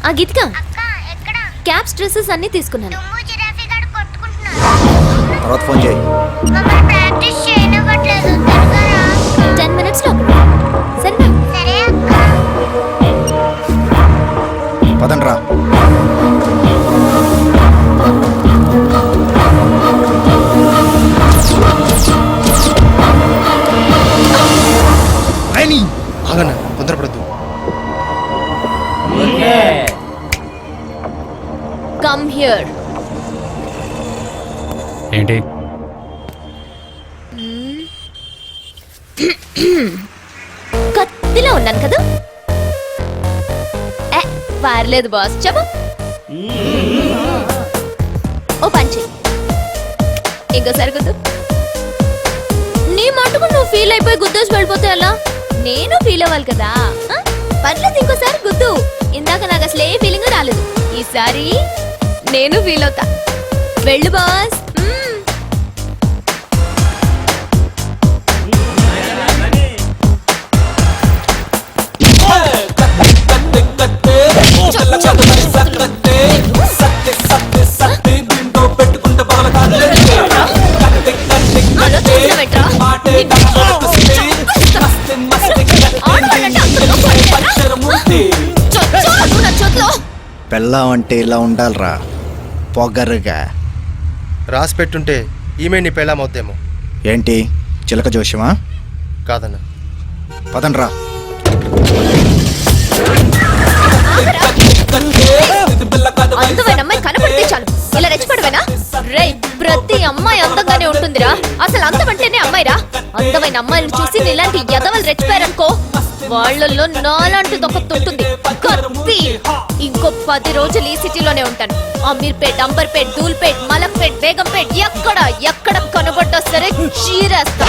ఆ గీతిక caps dresses అన్ని తీసుకున్నాను. తర్వాత ఫోన్ చేయి. 10 minutes లో సరేనా? పదండ్రా. ఆగన్నా, తొందరపడద్దు. Come here. ఏంటి? కత్తిలో ఉన్నాను కదా? పారలేదు బాస్, చెప్పు. ఓ పంచి ఇంకోసారి గుద్దు. నీ మటుకు నువ్వు ఫీల్ అయిపోయి గుద్దేసి వెళ్ళిపోతే ఎలా? నేను ఫీల్ అవ్వాలి కదా. పర్లేదు, ఇంకోసారి గుద్దు. ఇందాక నాకు అసలు ఏ ఫీలింగ్ రాలేదు. ఈసారి నేను ఫీల్ అవుతా. వెళ్ళు బాస్. పెళ్ళాం అంటే ఇలా ఉండాలిరా, పొగరుగా. రాసి పెట్టుంటే ఈమె నీ పెళ్ళామవుద్దేమో. ఏంటి చిలక జోష్యమా? కాదన్నా. పదండ్రా. అందమైన అమ్మాయి కనపడితే చాలు ఇలా రెచ్చిపడవేనా? రే, ప్రతి అమ్మాయి అందంగానే ఉంటుందిరా. అసలు అందమంటేనే అమ్మాయిరా. అందమైన అమ్మాయిని చూసి నీలాంటి ఎదవలు రెచ్చిపోయారనుకో, వాళ్ళల్లో నాలాంటిది ఒకటి ఉంటుంది. కత్తి. ఇంకో 10 రోజులు ఈ సిటీలోనే ఉంటాను. అమీర్పేట్, అంబర్పేట్, ధూల్పేట్, మలంపేట్, బేగంపేట్, ఎక్కడ కనబడ్డా సరే చీరేస్తా.